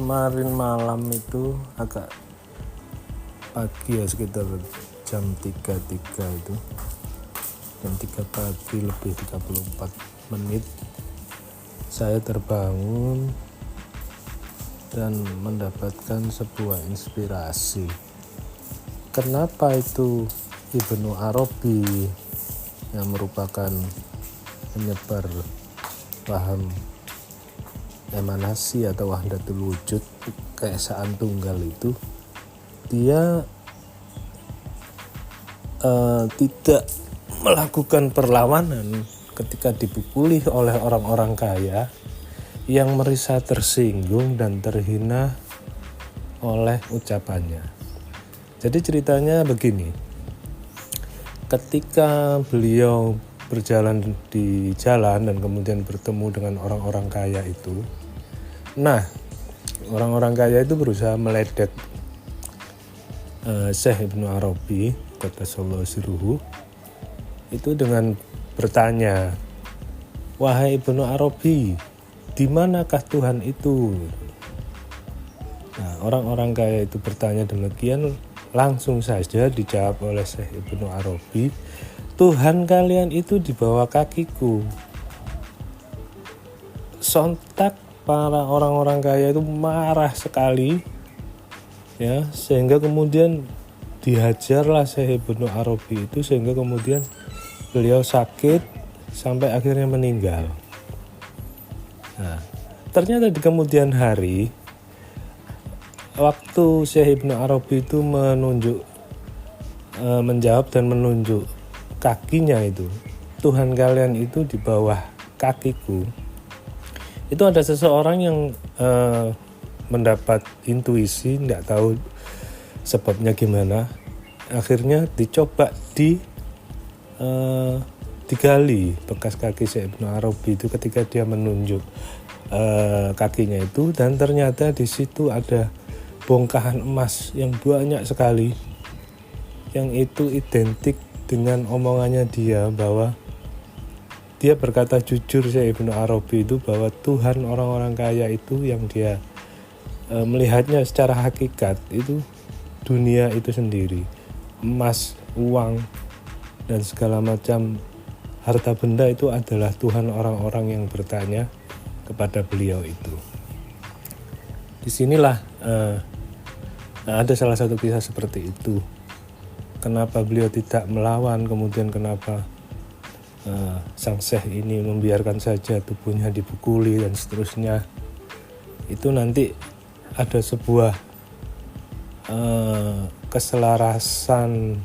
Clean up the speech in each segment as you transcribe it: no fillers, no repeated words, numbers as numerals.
kemarin malam itu agak pagi ya, sekitar jam 3.03 itu, jam 3 pagi lebih 34 menit saya terbangun dan mendapatkan sebuah inspirasi. Kenapa itu Ibnu Arabi yang merupakan penyebar paham emanasi atau wahdatul wujud, keesaan tunggal itu, dia tidak melakukan perlawanan ketika dipukuli oleh orang-orang kaya yang merasa tersinggung dan terhina oleh ucapannya. Jadi ceritanya begini, ketika beliau berjalan di jalan dan kemudian bertemu dengan orang-orang kaya itu, nah orang-orang kaya itu berusaha meledek Syekh Ibnu Arabi qaddasallahu sirruhu itu dengan bertanya, "Wahai Ibnu Arabi, di manakah Tuhan itu?" Nah, orang-orang kaya itu bertanya demikian, langsung saja dijawab oleh Syekh Ibnu Arabi, "Tuhan kalian itu di bawah kakiku." Sontak para orang-orang kaya itu marah sekali, ya, sehingga kemudian dihajarlah Syekh Ibnu Arabi itu, sehingga kemudian beliau sakit sampai akhirnya meninggal. Nah, ternyata di kemudian hari, waktu Syekh Ibnu Arabi itu menjawab dan menunjuk kakinya itu, "Tuhan kalian itu di bawah kakiku," itu ada seseorang yang mendapat intuisi, nggak tahu sebabnya gimana, akhirnya dicoba digali bekas kaki Syekh Ibnu Arabi itu ketika dia menunjuk kakinya itu, dan ternyata di situ ada bongkahan emas yang banyak sekali, yang itu identik dengan omongannya dia, bahwa dia berkata jujur Syekh Ibnu Arabi itu bahwa Tuhan orang-orang kaya itu yang dia melihatnya secara hakikat itu dunia itu sendiri, emas, uang, dan segala macam harta benda itu adalah Tuhan orang-orang yang bertanya kepada beliau itu. Disinilah ada salah satu kisah seperti itu. Kenapa beliau tidak melawan, kemudian kenapa sang syekh ini membiarkan saja tubuhnya dipukuli dan seterusnya. Itu nanti ada sebuah keselarasan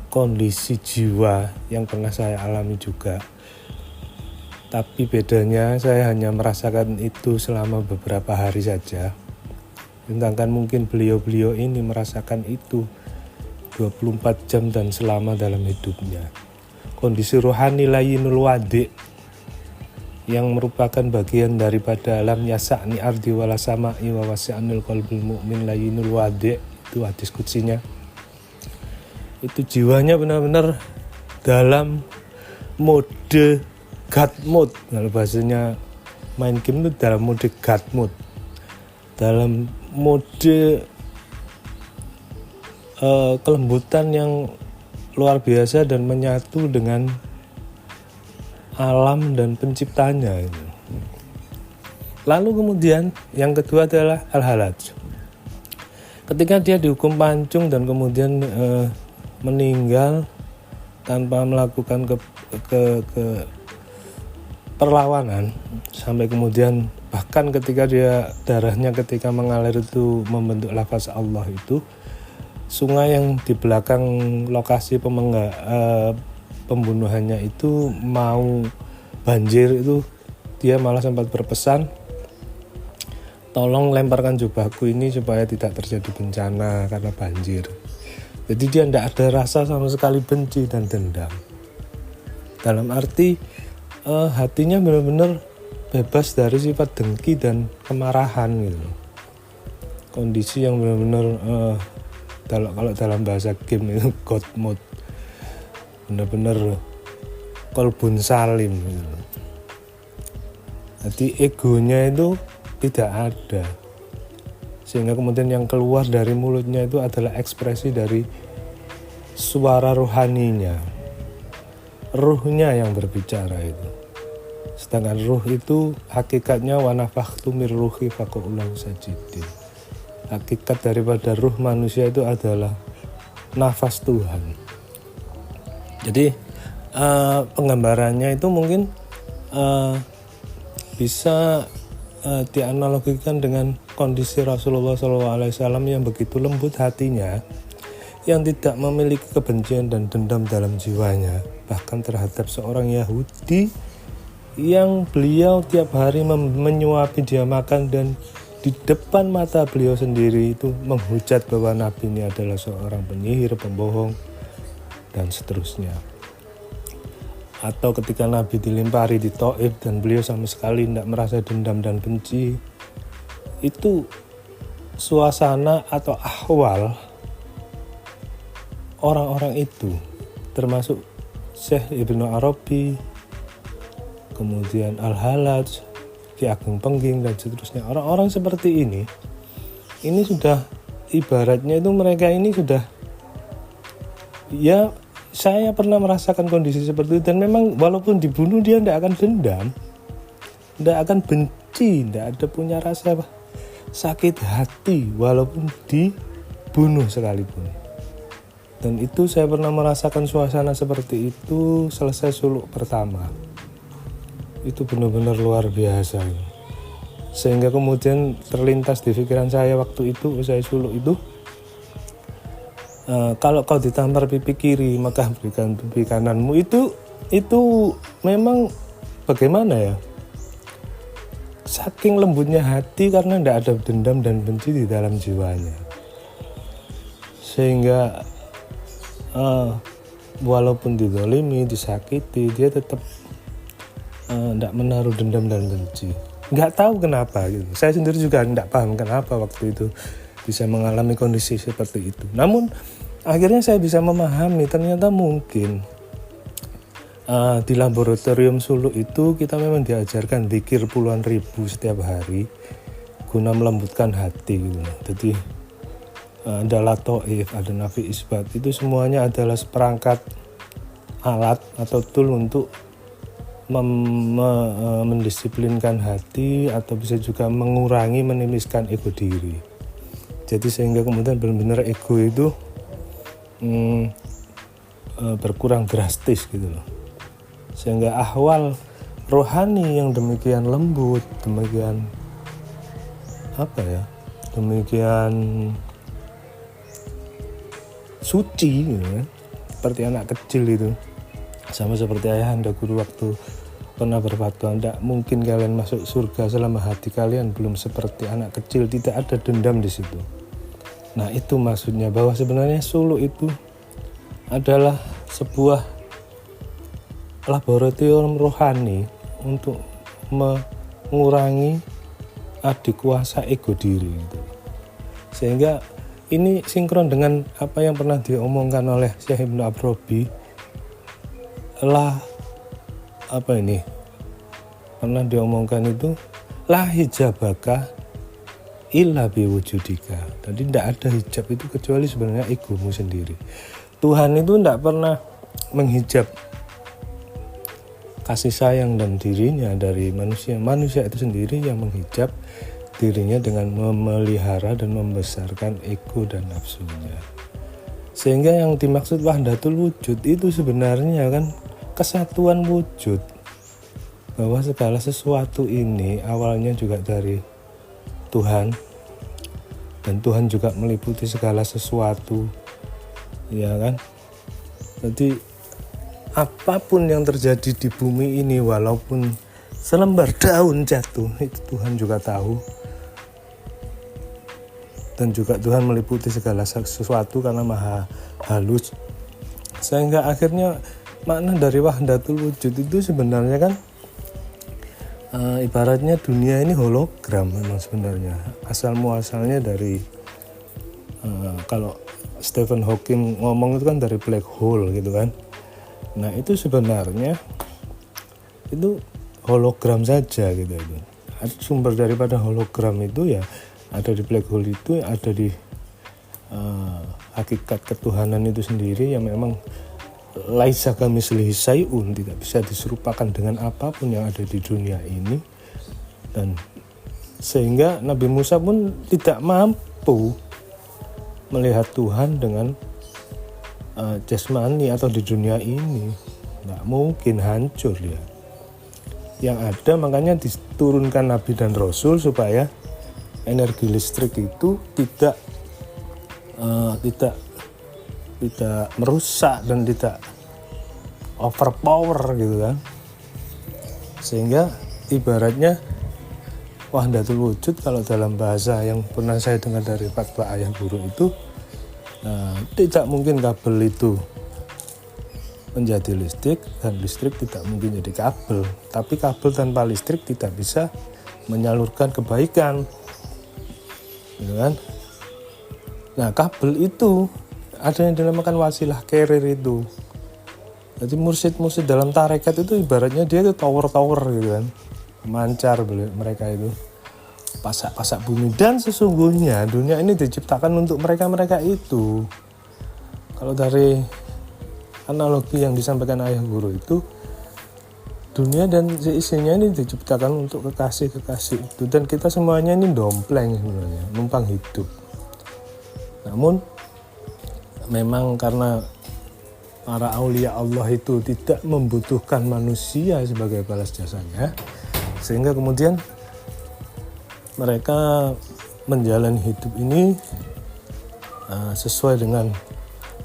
kondisi jiwa yang pernah saya alami juga. Tapi bedanya saya hanya merasakan itu selama beberapa hari saja. Sedangkan mungkin beliau-beliau ini merasakan itu 24 jam dan selama dalam hidupnya. Kondisi rohani layinul wadi' yang merupakan bagian daripada alam yasa'ni ardi wala sama'i wa wasi'anil qalbil mu'min layinul wadi', itu hadis kutsinya. Itu jiwanya benar-benar dalam mode God mode. Kalau bahasanya main game itu dalam mode God mode, dalam mode kelembutan yang luar biasa dan menyatu dengan alam dan penciptanya itu. Lalu kemudian yang kedua adalah al-halaj. Ketika dia dihukum pancung dan kemudian meninggal tanpa melakukan perlawanan, sampai kemudian bahkan ketika dia darahnya ketika mengalir itu membentuk lafaz Allah itu, sungai yang di belakang lokasi pembunuhannya itu mau banjir itu, dia malah sempat berpesan, "Tolong lemparkan jubahku ini supaya tidak terjadi bencana karena banjir." Jadi dia tidak ada rasa sama sekali benci dan dendam. Dalam arti hatinya benar-benar bebas dari sifat dengki dan kemarahan gitu. Kondisi yang benar-benar kalau dalam bahasa game itu God mode, benar-benar qalbun salim gitu. Jadi egonya itu tidak ada. sehingga kemudian yang keluar dari mulutnya itu adalah ekspresi dari suara rohaninya, ruhnya yang berbicara itu. Sedangkan ruh itu hakikatnya wa nafakhtu mir ruhi faqa'ulahu sajidin. Hakikat daripada ruh manusia itu adalah nafas Tuhan. Jadi penggambarannya itu mungkin bisa dianalogikan dengan kondisi Rasulullah SAW yang begitu lembut hatinya, yang tidak memiliki kebencian dan dendam dalam jiwanya, bahkan terhadap seorang Yahudi yang beliau tiap hari menyuapi dia makan, dan di depan mata beliau sendiri itu menghujat bahwa Nabi ini adalah seorang penyihir, pembohong, dan seterusnya. Atau ketika Nabi dilempari di Thaif dan beliau sama sekali tidak merasa dendam dan benci, itu suasana atau ahwal orang-orang itu, termasuk Syekh Ibnu Arabi, kemudian Al-Halaj, Ki Ageng Pengging, dan seterusnya. Orang-orang seperti ini sudah ibaratnya itu mereka ini sudah, ya saya pernah merasakan kondisi seperti itu, dan memang walaupun dibunuh dia tidak akan dendam, tidak akan benci, tidak ada punya rasa sakit hati walaupun dibunuh sekalipun. Dan itu saya pernah merasakan suasana seperti itu selesai suluk pertama. Itu benar-benar luar biasa. Sehingga kemudian terlintas di pikiran saya waktu itu, usai suluk itu, kalau kau ditampar pipi kiri maka berikan pipi kananmu. Itu memang bagaimana ya, saking lembutnya hati karena tidak ada dendam dan benci di dalam jiwanya, sehingga walaupun dizalimi, disakiti, dia tetap tidak menaruh dendam dan benci. Nggak tahu kenapa gitu. Saya sendiri juga tidak paham kenapa waktu itu bisa mengalami kondisi seperti itu. Namun akhirnya saya bisa memahami, ternyata mungkin di laboratorium suluk itu kita memang diajarkan zikir puluhan ribu setiap hari guna melembutkan hati gitu. Jadi ada latoif, ada nafi isbat, itu semuanya adalah seperangkat alat atau tool untuk mendisiplinkan hati, atau bisa juga mengurangi, menipiskan ego diri. Jadi sehingga kemudian benar-benar ego itu berkurang drastis gitu loh. Sehingga ahwal rohani yang demikian lembut, demikian demikian suci gitu kan, seperti anak kecil itu. Sama seperti ayahanda guru waktu pernah berfatwa, tidak mungkin kalian masuk surga selama hati kalian belum seperti anak kecil, tidak ada dendam di situ. Nah itu maksudnya, bahwa sebenarnya suluk itu adalah sebuah laboratorium rohani untuk mengurangi adik kuasa ego diri gitu. Sehingga ini sinkron dengan apa yang pernah diomongkan oleh Syekh Ibnu Arabi. Pernah diomongkan itu, la hijabaka illa biwujudika. Jadi tidak ada hijab itu kecuali sebenarnya egomu sendiri. Tuhan itu tidak pernah menghijab kasih sayang dan dirinya dari manusia. Manusia itu sendiri yang menghijab dirinya dengan memelihara dan membesarkan ego dan nafsunya. Sehingga yang dimaksud wahdatul wujud itu sebenarnya kan kesatuan wujud, bahwa segala sesuatu ini awalnya juga dari Tuhan, dan Tuhan juga meliputi segala sesuatu, ya kan. Jadi apapun yang terjadi di bumi ini, walaupun selembar daun jatuh, itu Tuhan juga tahu, dan juga Tuhan meliputi segala sesuatu karena maha halus. Sehingga akhirnya makna dari wahdatul wujud itu sebenarnya kan ibaratnya dunia ini hologram memang sebenarnya. Asal muasalnya dari kalau Stephen Hawking ngomong itu kan dari black hole gitu kan. Nah itu sebenarnya itu hologram saja gitu. Sumber daripada hologram itu ya ada di black hole itu, ada di hakikat ketuhanan itu sendiri yang memang laisa kamitslihi syai'un, tidak bisa diserupakan dengan apapun yang ada di dunia ini. Dan sehingga Nabi Musa pun tidak mampu melihat Tuhan dengan jasmani atau di dunia ini, nggak mungkin, hancur ya. Yang ada makanya diturunkan Nabi dan Rasul supaya energi listrik itu tidak merusak dan tidak overpower gitu kan, sehingga ibaratnya wahdatul wujud kalau dalam bahasa yang pernah saya dengar dari fatwa ayah guru itu, tidak mungkin kabel itu menjadi listrik dan listrik tidak mungkin jadi kabel, tapi kabel tanpa listrik tidak bisa menyalurkan kebaikan gitu kan. Nah, kabel itu ada yang dinamakan wasilah carrier itu. Jadi mursyid-mursyid dalam tarekat itu ibaratnya dia itu tower-tower gitu kan, mancar mereka itu, pasak-pasak bumi. Dan sesungguhnya dunia ini diciptakan untuk mereka-mereka itu. Kalau dari analogi yang disampaikan ayah guru itu, dunia dan isinya ini diciptakan untuk kekasih-kekasih itu, dan kita semuanya ini dompleng sebenarnya, numpang hidup. Namun memang karena para aulia Allah itu tidak membutuhkan manusia sebagai balas jasanya, sehingga kemudian mereka menjalani hidup ini sesuai dengan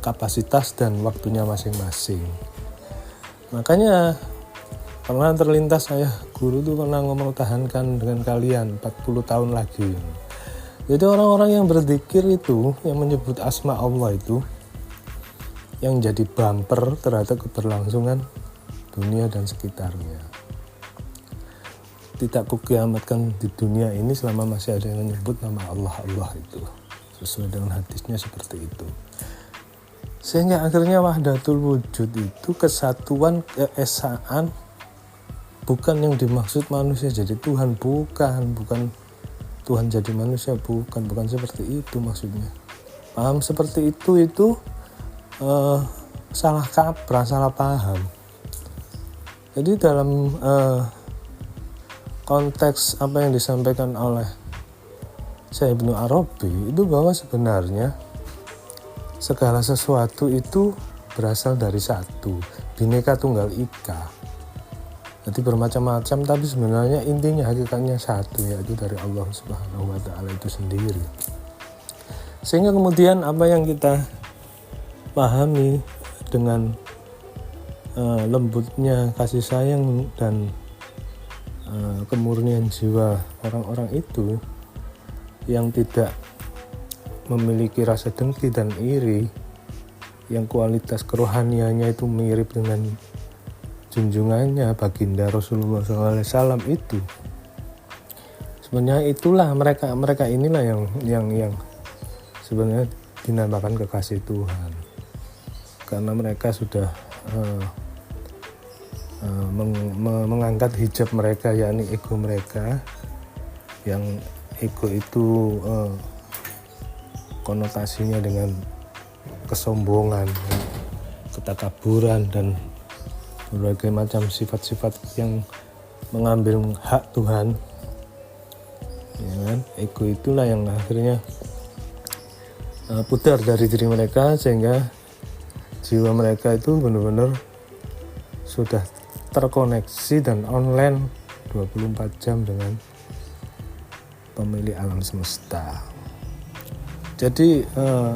kapasitas dan waktunya masing-masing. Makanya pernah terlintas saya guru itu pernah ngomong, tahankan dengan kalian 40 tahun lagi. Jadi orang-orang yang berzikir itu, yang menyebut asma Allah itu, yang jadi bumper terhadap keberlangsungan dunia dan sekitarnya. Tidak kukiamatkan di dunia ini selama masih ada yang menyebut nama Allah itu. Sesuai dengan hadisnya seperti itu. Sehingga akhirnya wahdatul wujud itu kesatuan, keesaan, bukan yang dimaksud manusia jadi Tuhan, bukan Tuhan jadi manusia, bukan seperti itu maksudnya. Paham seperti itu salah kaprah, salah paham. Jadi dalam konteks apa yang disampaikan oleh Syekh Ibnu Arabi itu, bahwa sebenarnya segala sesuatu itu berasal dari satu, Bhinneka Tunggal Ika. Jadi bermacam-macam, tapi sebenarnya intinya hakikatnya satu, yaitu dari Allah Subhanahu wa Ta'ala itu sendiri. Sehingga kemudian apa yang kita pahami dengan lembutnya kasih sayang dan kemurnian jiwa orang-orang itu yang tidak memiliki rasa dengki dan iri, yang kualitas kerohaniannya itu mirip dengan junjungannya baginda Rasulullah SAW itu, sebenarnya itulah mereka inilah yang sebenarnya dinamakan kekasih Tuhan, karena mereka sudah mengangkat hijab mereka, yakni ego mereka, yang ego itu konotasinya dengan kesombongan, ketakaburan, dan berbagai macam sifat-sifat yang mengambil hak Tuhan, ya kan? Ego itulah yang akhirnya pudar dari diri mereka, sehingga jiwa mereka itu benar-benar sudah terkoneksi dan online 24 jam dengan pemilik alam semesta. Jadi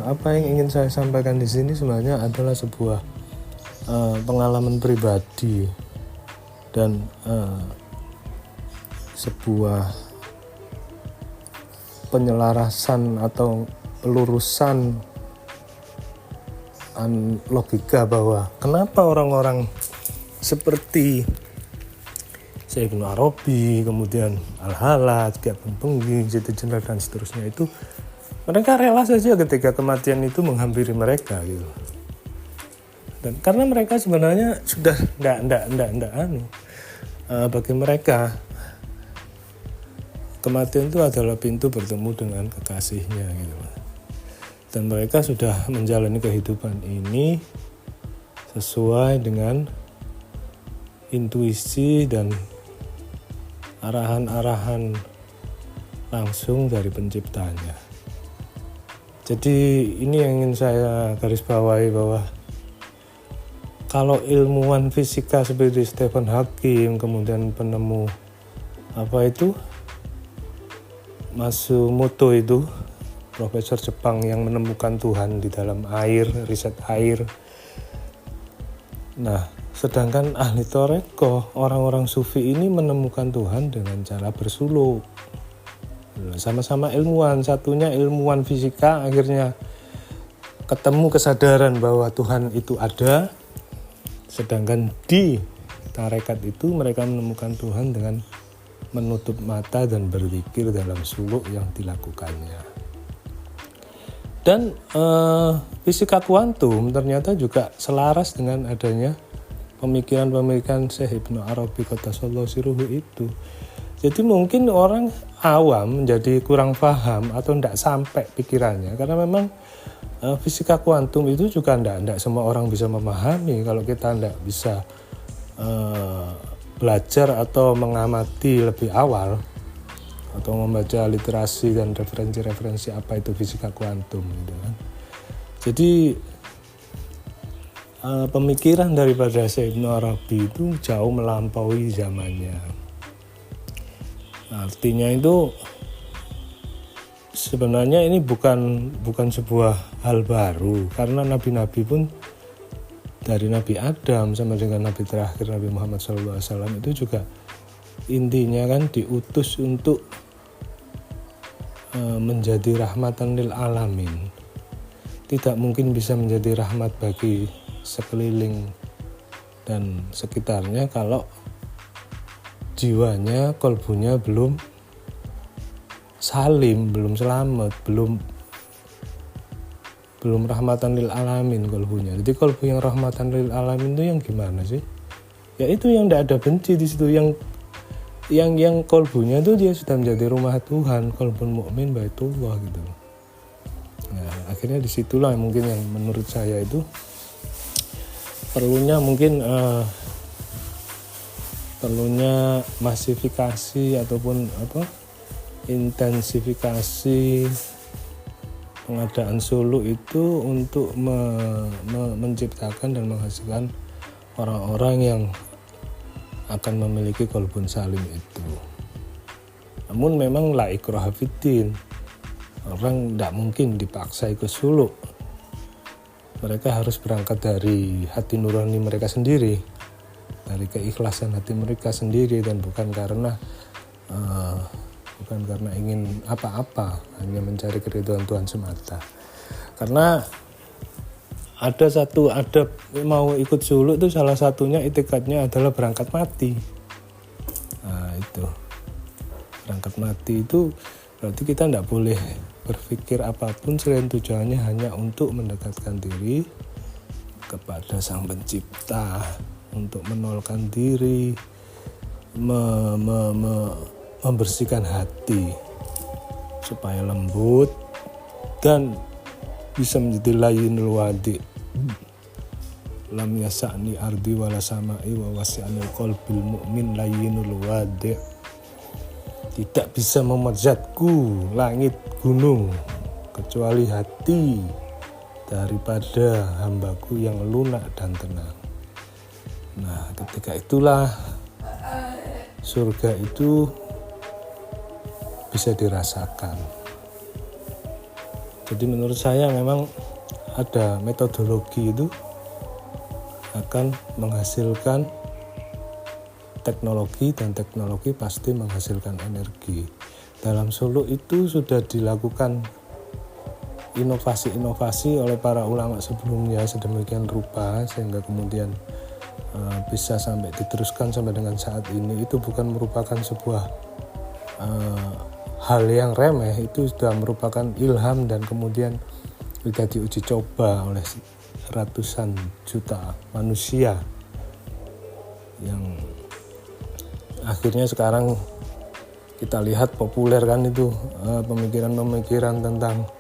apa yang ingin saya sampaikan di sini sebenarnya adalah sebuah pengalaman pribadi dan sebuah penyelarasan atau pelurusan logika, bahwa kenapa orang-orang seperti Syekh Ibnu Arabi, kemudian Al-Halaj, Ki Ageng Pengging, Siti Jenar, dan seterusnya itu, mereka rela saja ketika kematian itu menghampiri mereka gitu. Dan karena mereka sebenarnya sudah bagi mereka kematian itu adalah pintu bertemu dengan kekasihnya gitu. Dan mereka sudah menjalani kehidupan ini sesuai dengan intuisi dan arahan-arahan langsung dari penciptanya. Jadi ini yang ingin saya garis bawahi, bahwa kalau ilmuwan fisika seperti Stephen Hawking, kemudian penemu Matsumoto itu, profesor Jepang yang menemukan Tuhan di dalam air, riset air. Nah, sedangkan ahli toreko, orang-orang sufi ini menemukan Tuhan dengan cara bersuluk. Sama-sama ilmuwan, satunya ilmuwan fisika, akhirnya ketemu kesadaran bahwa Tuhan itu ada. Sedangkan di tarekat itu mereka menemukan Tuhan dengan menutup mata dan berzikir dalam suluk yang dilakukannya. Dan fisika kuantum ternyata juga selaras dengan adanya pemikiran-pemikiran Syekh Ibnu Arabi Qaddasallahu sirruhu itu. Jadi mungkin orang awam menjadi kurang paham atau tidak sampai pikirannya, karena memang fisika kuantum itu juga tidak semua orang bisa memahami kalau kita tidak bisa belajar atau mengamati lebih awal atau membaca literasi dan referensi-referensi apa itu fisika kuantum gitu kan. Jadi pemikiran daripada Syekh Ibnu Arabi itu jauh melampaui zamannya. Artinya itu sebenarnya ini bukan sebuah hal baru, karena nabi-nabi pun dari Nabi Adam sama dengan Nabi terakhir Nabi Muhammad SAW itu juga intinya kan diutus untuk menjadi rahmatan lil alamin. Tidak mungkin bisa menjadi rahmat bagi sekeliling dan sekitarnya kalau jiwanya, kolbunya belum salim, belum selamat, belum rahmatan lil alamin kolbunya. Jadi kolbu yang rahmatan lil alamin itu yang gimana sih? Ya itu yang tidak ada benci di situ, yang kolbunya itu dia sudah menjadi rumah Tuhan, kolbun mukmin baitullah gitu. Nah, akhirnya disitulah mungkin yang menurut saya itu perlunya masifikasi ataupun intensifikasi pengadaan suluk itu untuk menciptakan dan menghasilkan orang-orang yang akan memiliki qalbun salim itu. Namun memang la ikraha fiddin, orang tidak mungkin dipaksa ikut suluk. Mereka harus berangkat dari hati nurani mereka sendiri, dari keikhlasan hati mereka sendiri, dan bukan karena ingin apa-apa, hanya mencari keridhaan Tuhan semata. Karena ada satu adab mau ikut suluk itu salah satunya itikadnya adalah berangkat mati. Nah itu berangkat mati itu berarti kita tidak boleh berpikir apapun selain tujuannya hanya untuk mendekatkan diri kepada Sang Pencipta, untuk menolkan diri, membersihkan hati supaya lembut dan bisa menjadi layyinul wadi. Lam yasa'ni ardi wala sama'i wa wasi'anil qalbil mu'min layyinul wadi. Tidak bisa memanjatku langit gunung kecuali hati daripada hambaku yang lunak dan tenang. Nah, ketika itulah surga itu bisa dirasakan. Jadi menurut saya memang ada metodologi itu akan menghasilkan teknologi, dan teknologi pasti menghasilkan energi. Dalam suluk itu sudah dilakukan inovasi-inovasi oleh para ulama sebelumnya sedemikian rupa sehingga kemudian bisa sampai diteruskan sampai dengan saat ini. Itu bukan merupakan sebuah hal yang remeh, itu sudah merupakan ilham dan kemudian sudah diuji coba oleh ratusan juta manusia yang akhirnya sekarang kita lihat populer kan itu pemikiran-pemikiran tentang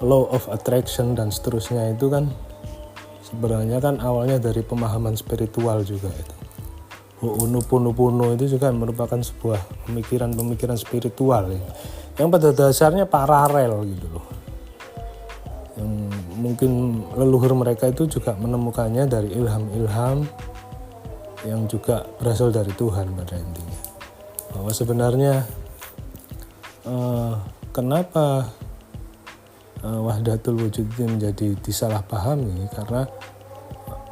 law of attraction dan seterusnya itu kan sebenarnya kan awalnya dari pemahaman spiritual juga itu. Ho'oponopono itu juga merupakan sebuah pemikiran-pemikiran spiritual ya, yang pada dasarnya paralel gitu loh. Yang mungkin leluhur mereka itu juga menemukannya dari ilham-ilham yang juga berasal dari Tuhan pada intinya. Bahwa sebenarnya kenapa wahdatul wujud ini menjadi disalahpahami, karena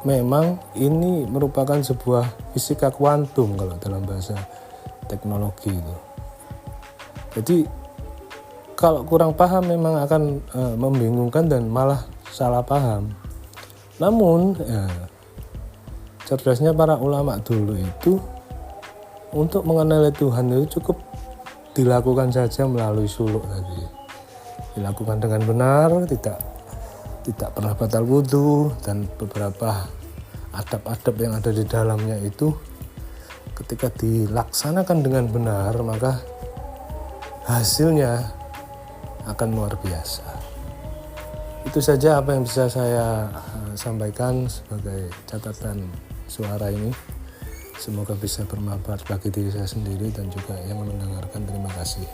memang ini merupakan sebuah fisika kuantum kalau dalam bahasa teknologi itu. Jadi kalau kurang paham memang akan membingungkan dan malah salah paham. Namun cerdasnya para ulama dulu itu untuk mengenali Tuhan itu cukup dilakukan saja melalui suluk tadi. Dilakukan dengan benar, tidak pernah batal wudu, dan beberapa adab-adab yang ada di dalamnya itu ketika dilaksanakan dengan benar maka hasilnya akan luar biasa. Itu saja apa yang bisa saya sampaikan sebagai catatan suara ini. Semoga bisa bermanfaat bagi diri saya sendiri dan juga yang mendengarkan. Terima kasih.